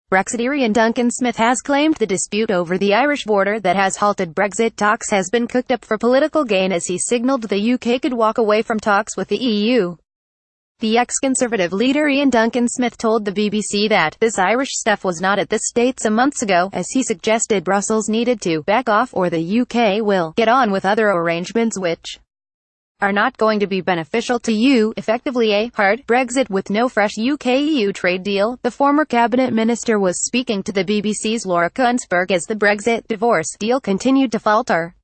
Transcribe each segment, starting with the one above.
Brexiteer Iain Duncan Smith has claimed the dispute over the Irish border that has halted Brexit talks has been cooked up for political gain, as he signalled the UK could walk away from talks with the EU. The ex-Conservative leader Iain Duncan Smith told the BBC that this Irish stuff was not at the States a month ago, as he suggested Brussels needed to back off or the UK will get on with other arrangements which are not going to be beneficial to you, effectively a hard Brexit with no fresh UK-EU trade deal. The former cabinet minister was speaking to the BBC's Laura Kuenssberg as the Brexit divorce deal continued to falter.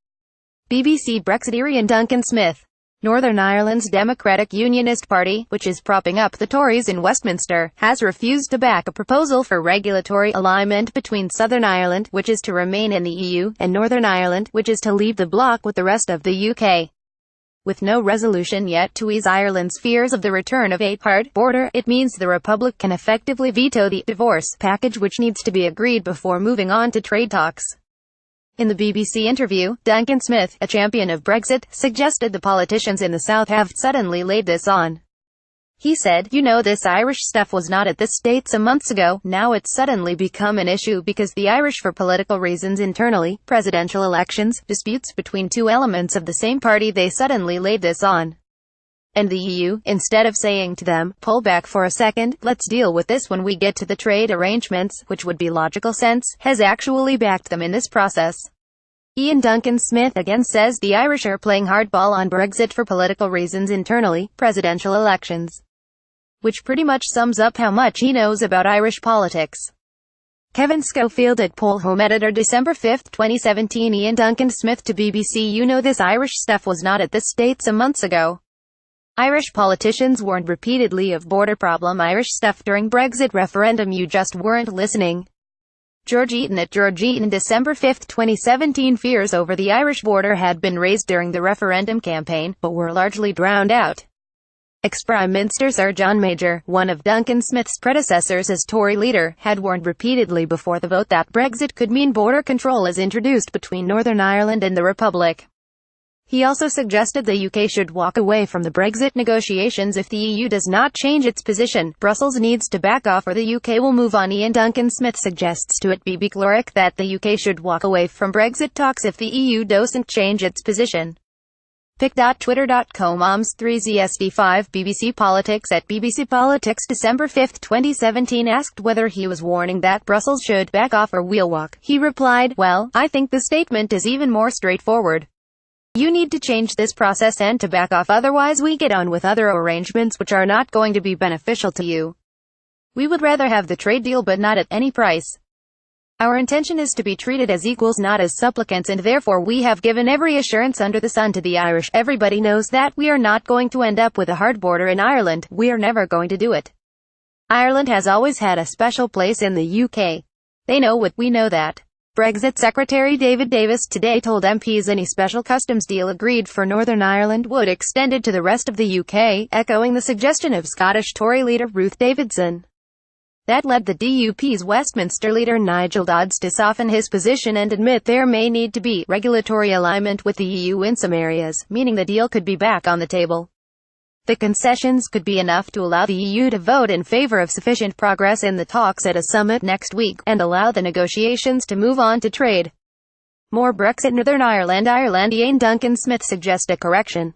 BBC Brexiteer Iain Duncan Smith. Northern Ireland's Democratic Unionist Party, which is propping up the Tories in Westminster, has refused to back a proposal for regulatory alignment between Southern Ireland, which is to remain in the EU, and Northern Ireland, which is to leave the bloc with the rest of the UK. With no resolution yet to ease Ireland's fears of the return of a hard border, it means the Republic can effectively veto the divorce package, which needs to be agreed before moving on to trade talks. In the BBC interview, Duncan Smith, a champion of Brexit, suggested the politicians in the South have suddenly laid this on. He said, "You know, this Irish stuff was not at the States a month ago, now it's suddenly become an issue because the Irish, for political reasons internally, presidential elections, disputes between two elements of the same party, they suddenly laid this on. And the EU, instead of saying to them, pull back for a second, let's deal with this when we get to the trade arrangements, which would be logical sense, has actually backed them in this process." Iain Duncan Smith again says the Irish are playing hardball on Brexit for political reasons internally, presidential elections. Which pretty much sums up how much he knows about Irish politics. Kevin Schofield at Poll Home Editor, December 5, 2017. Iain Duncan Smith to BBC. You know, this Irish stuff was not at the States a month ago. Irish politicians warned repeatedly of border problem Irish stuff during Brexit referendum. You just weren't listening. George Eaton at George Eaton, December 5, 2017. Fears over the Irish border had been raised during the referendum campaign, but were largely drowned out. Ex-Prime Minister Sir John Major, one of Duncan Smith's predecessors as Tory leader, had warned repeatedly before the vote that Brexit could mean border control is introduced between Northern Ireland and the Republic. He also suggested the UK should walk away from the Brexit negotiations if the EU does not change its position. Brussels needs to back off or the UK will move on. Iain Duncan Smith suggests to it BBC Cleric that the UK should walk away from Brexit talks if the EU doesn't change its position. pic.twitter.com oms3zsd5 BBC Politics at BBC Politics, December 5, 2017. Asked whether he was warning that Brussels should back off or we'll walk, he replied, "Well, I think the statement is even more straightforward. You need to change this process and to back off, otherwise we get on with other arrangements which are not going to be beneficial to you. We would rather have the trade deal, but not at any price. Our intention is to be treated as equals, not as supplicants, and therefore we have given every assurance under the sun to the Irish. Everybody knows that we are not going to end up with a hard border in Ireland. We are never going to do it. Ireland has always had a special place in the UK. They know it, we know that." Brexit Secretary David Davis today told MPs any special customs deal agreed for Northern Ireland would extend it to the rest of the UK, echoing the suggestion of Scottish Tory leader Ruth Davidson. That led the DUP's Westminster leader Nigel Dodds to soften his position and admit there may need to be regulatory alignment with the EU in some areas, meaning the deal could be back on the table. The concessions could be enough to allow the EU to vote in favour of sufficient progress in the talks at a summit next week, and allow the negotiations to move on to trade. More Brexit. Northern Ireland. Iain Duncan Smith suggests a correction.